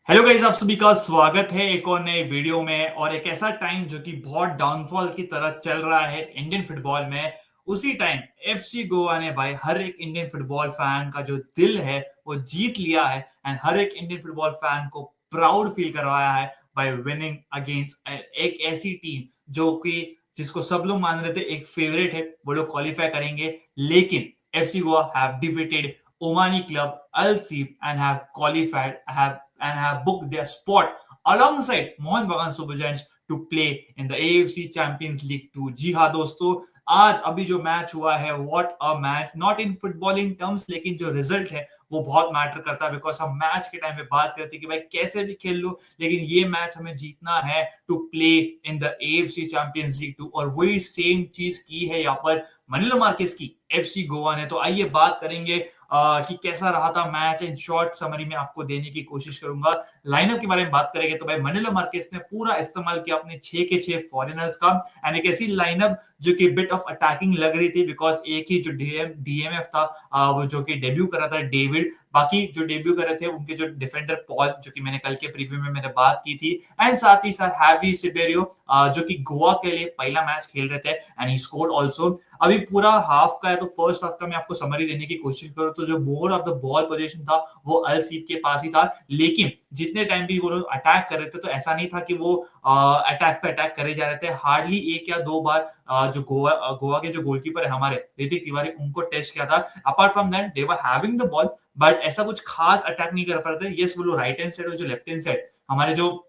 Hello guys, आप सभी का स्वागत है एक और नए वीडियो में। और एक ऐसा टाइम जो कि बहुत डाउनफॉल की तरह चल रहा है इंडियन फुटबॉल में, उसी टाइम एफसी गोवा ने भाई हर एक इंडियन फुटबॉल फैन का जो दिल है वो जीत लिया है एंड हर एक इंडियन फुटबॉल फैन को प्राउड फील करवाया है बाय विनिंग अगेंस्ट एक ऐसी टीम जो कि जिसको सब लोग मान रहे थे एक फेवरेट है, वो लोग क्वालिफाई करेंगे। लेकिन FC Goa have defeated Omani club Al Seep and have qualified have booked their spot alongside Mohun Bagan Super Giants to play in the AFC Champions League 2। जी हाँ दोस्तों, आज अभी जो मैच हुआ है, what a match, not in footballing terms, लेकिन जो result है वो बहुत मैटर करता है। बिकॉज हम मैच के टाइम पे बात करते हैं कि भाई कैसे भी खेल लो, लेकिन ये मैच हमें जीतना है to play in the AFC Champions League 2। और वही सेम चीज की है यहाँ पर मनीलो मार्केस की एफसी गोवा ने। तो आइए बात करेंगे कि कैसा रहा था मैच। इन शॉर्ट समरी में आपको देने की कोशिश करूंगा। लाइनअप के बारे में बात करेंगे तो भाई मनीलो मार्केस ने पूरा इस्तेमाल किया अपने 6 के 6 फॉरेनर्स का एंड एक ऐसी लाइनअप जो कि बिट ऑफ अटैकिंग लग रही थी। बिकॉज एक ही जो डीएमएफ था, वो जो कि डेब्यू कर रहा था डेविड, बाकी जो डेब्यू कर रहे थे उनके जो डिफेंडर पॉल, जो कि मैंने कल के प्रीव्यू में मैंने बात की थी, एंड साथ ही साथ हैवी सिबेरियो जो कि गोवा के लिए पहला मैच खेल रहे थे एंड ही स्कोर्ड आल्सो। अभी पूरा हाफ का है तो फर्स्ट हाफ का मैं आपको समरी देने की कोशिश करूं तो जो more of the ball position था वो अल सीप के पास ही था। लेकिन जितने टाइम भी वो लोग अटैक कर रहे थे तो ऐसा नहीं था कि वो अटैक पे अटैक करे जा रहे थे। हार्डली एक या दो बार जो गोवा के जो गोलकीपर है हमारे ऋतिक तिवारी, उनको टेस्ट किया था। Apart from that they were having the ball, but ऐसा कुछ खास अटैक नहीं कर पा रहे थे। यस, वो लोग राइट हैंड साइड और जो लेफ्ट हैंड साइड हमारे जो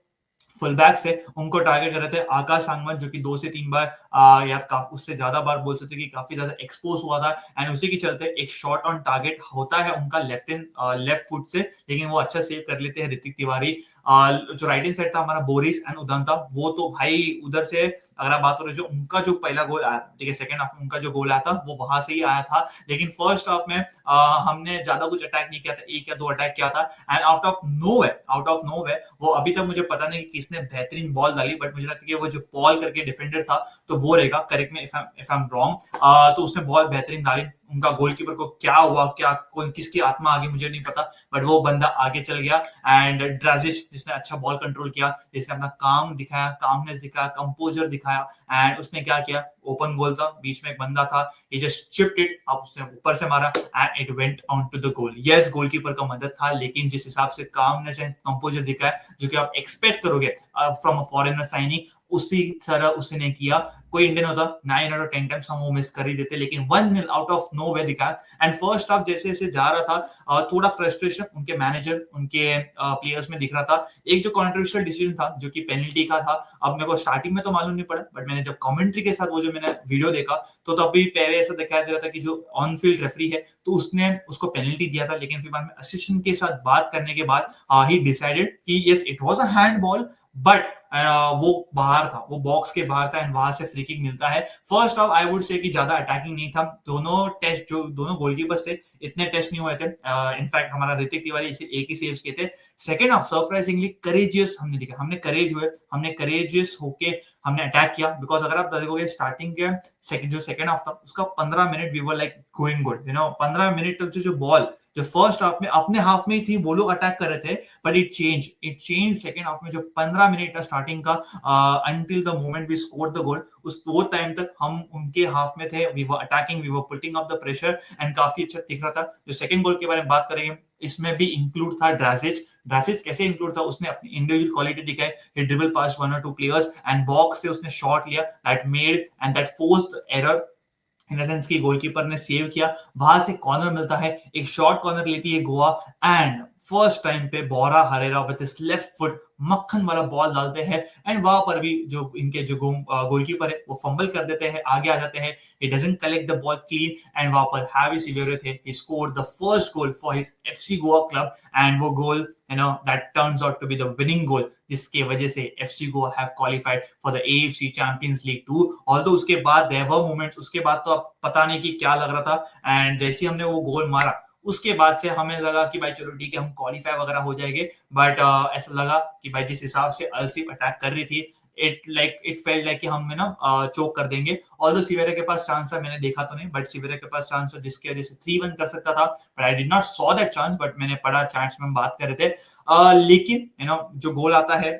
फुल बैक्स थे उनको टारगेट कर रहे थे। आकाश सांगवान जो कि 2 से 3 बार या उससे ज्यादा बार बोल सकते कि काफी ज्यादा एक्सपोज हुआ था एंड उसी के चलते एक शॉट ऑन टारगेट होता है उनका लेफ्ट फुट से, लेकिन वो अच्छा सेव कर लेते हैं ऋतिक तिवारी। जो राइट हैंड साइड था हमारा बोरिस एंड उदंता, वो तो भाई उधर से अगर आप बात करो जो उनका जो पहला गोल आया, ठीक है, सेकंड हाफ में उनका जो गोल आया था वो वहां से ही आया था। लेकिन फर्स्ट हाफ में हमने ज्यादा कुछ अटैक नहीं किया था, एक या दो अटैक किया था एंड आउट ऑफ नो वो अभी तक मुझे पता नहीं किसने बेहतरीन बॉल डाली, बट मुझे लगता है कि वो जो पॉल करके डिफेंडर था तो वो रहेगा, करेक्ट में इफ आई एम रॉन्ग। तो उसने बॉल बेहतरीन डाली। उनका गोलकीपर को क्या हुआ, क्या कौन किसकी आत्मा आगे मुझे नहीं पता, बट वो बंदा आगे चल गया एंड ड्राजिच जिसने अच्छा बॉल कंट्रोल किया, जिसने अपना काम दिखाया, कामनेस दिखाया, कंपोजर दिखाया एंड उसने क्या किया, ओपन गोल था, बीच में एक बंदा था, ही जस्ट चिप्ड इट, अब उसने ऊपर से मारा and it went on to the goal. Yes, goalkeeper का मदद था, लेकिन जिस हिसाब से कामनेस एंड कंपोजर दिखाया जो कि आप एक्सपेक्ट करोगे फ्रॉम अ फॉरेनर साइनिंग, उसी तरह उसने किया। कोई इंडियन होता 9 आउट ऑफ 10 टाइम्स हम वो मिस कर ही देते, लेकिन 1-0 आउट ऑफ नो वे दिखाया। एंड फर्स्ट हाफ जैसे जैसे जा रहा था थोड़ा फ्रस्ट्रेशन उनके मैनेजर, उनके प्लेयर्स में दिख रहा था। एक जो कॉन्ट्रोवर्शियल डिसीजन था जो कि पेनल्टी का था, अब मेरे को स्टार्टिंग में तो मालूम नहीं पड़ा, बट मैंने जब कमेंट्री के साथ वो जो मैंने वीडियो देखा तो तभी पहले ऐसा दिखाई दे रहा था कि जो ऑन फील्ड रेफरी है तो उसने उसको पेनल्टी दिया था। लेकिन फिर बाद में असिस्टेंट के साथ बात करने के बाद ही डिसाइडेड कि yes it was a hand ball, but वो बाहर था, वो बॉक्स के बाहर था एंड वहां से फ्री किक मिलता है। First half I would say कि ज्यादा अटैकिंग नहीं था। दोनों टेस्ट जो दोनों गोलकीपर्स थे इतने टेस्ट नहीं हुए थे। इनफैक्ट हमारा ऋतिक तिवारी इसे एक ही सेव्स किए थे। सेकंड हाफ सरप्राइजिंगली करेजियस हमने दिखा, हमने करेजियस होके हमने अटैक किया। बिकॉज अगर आप देखोगे स्टार्टिंग के जो सेकंड हाफ था उसका 15 minute we were like going good, 15 minute तक जो बॉल जो फर्स्ट हाफ में अपने हाफ में ही थी वो लोग अटैक कर रहे थे, but it change second half में जो 15 मिनट था स्टार्टिंग का until the moment we score the goal, उस वो टाइम तक हम उनके हाफ में थे। We were attacking, we were putting up the pressure and काफी अच्छा दिख रहा था। जो सेकंड गोल के बारे में बात करेंगे, इसमें भी इंक्लूड था ड्राजिच। ड्राजिच कैसे इंक्लूड था, उसने अपनी इंडिविजुअल क्वालिटी दिखाई, ही ड्रिबल पास वन और टू प्लेयर्स एंड बॉक्स से उसने शॉट लिया that made and that forced error in sense की गोलकीपर ने सेव किया। वहां से कॉर्नर मिलता है, एक शॉर्ट कॉर्नर लेती है गोवा एंड फर्स्ट टाइम पे Bora Herrera with his left foot मक्खन वाला बॉल डालते हैं एंड वहां पर भी जो इनके जो गोलकीपर है वो फंबल कर देते हैं, आगे आ जाते हैं। He doesn't collect the ball clean and वहां पर हैवी सिवेरो थे, he scored the first goal for his FC Goa club and वो गोल that turns out to be the winning goal, जिसके वजह से FC Goa have qualified for the AFC Champions League 2। Although उसके बाद there were moments, उसके बाद तो अब पता नहीं कि क्या लग रहा था एंड जैसे हमने वो गोल मारा उसके बाद से हमें लगा कि भाई चलो ठीक है हम क्वालिफाई वगैरह हो जाएंगे, बट ऐसा लगा कि भाई जिस हिसाब से अलसीफ अटैक कर रही थी इट फेल्ट लाइक कि हम ना चोक कर देंगे। ऑल्दो सिवेरा के पास चांस था, मैंने देखा तो नहीं, बट सिवेरा के पास चांस था जिसकी वजह से 3-1 कर सकता था, but I did not saw that chance, but मैंने पढ़ा चैट्स में हम बात कर रहे थे। लेकिन जो गोल आता है,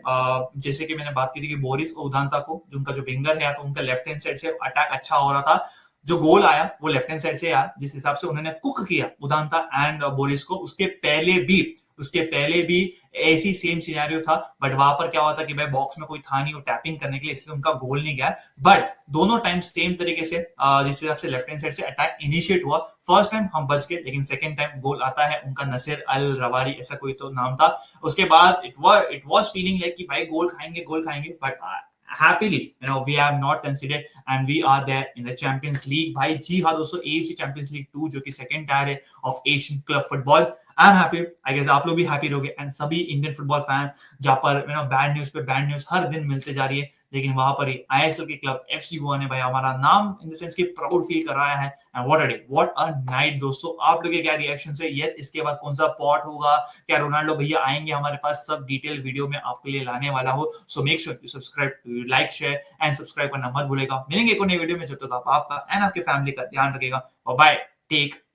जैसे कि मैंने बात की थी कि बोरिस उदांता को, जिनका जो विंगर है, तो उनका लेफ्ट हैंड साइड से अटैक अच्छा हो रहा था। जो गोल आया वो लेफ्ट हैंड साइड से आया, जिस हिसाब से उन्होंने कुक किया उदांता एंड बोरिस को। उसके पहले भी ऐसी सेम सिनेरियो था, बट वहां पर क्या हुआ था कि भाई बॉक्स में कोई था नहीं वो टैपिंग करने के लिए, इसलिए उनका गोल नहीं गया। बट दोनों टाइम सेम तरीके से जिस हिसाब से लेफ्ट हैंड साइड से अटैक इनिशिएट हुआ, फर्स्ट टाइम हम बच गए, लेकिन सेकंड टाइम गोल आता है उनका, नसीर अल रवारी ऐसा कोई तो नाम था। उसके बाद इट वाज फीलिंग लाइक कि भाई गोल खाएंगे, but happily we have not considered and we are there in the Champions League भाई। जी हाँ दोस्तों, AFC Champions League 2 जो कि सेकंड टायर है of Asian club football. I am happy, I guess आप लोग भी हैप्पी रहोगे, एंड सभी इंडियन फुटबॉल फैन जहां पर बैड न्यूज पे बैड न्यूज हर दिन मिलते जा रही है, लेकिन वहां पर ही आईएसएल के क्लब एफसी गोवा ने भाई हमारा नाम इन द सेंस कि प्राउड फील कराया है। And what a day, what a night दोस्तों। आप लोग के क्या रिएक्शन है? यस, इसके बाद कौन सा पॉट होगा, क्या रोनाल्डो भैया आएंगे हमारे पास, सब डिटेल वीडियो में आपके लिए लाने वाला हो। So make sure you subscribe, like, share and subscribe करना मत भूलेगा। मिलेंगे एक और नए वीडियो में, जब तक आप आपका एंड आपके फैमिली का ध्यान रखेगा। और बाय, टेक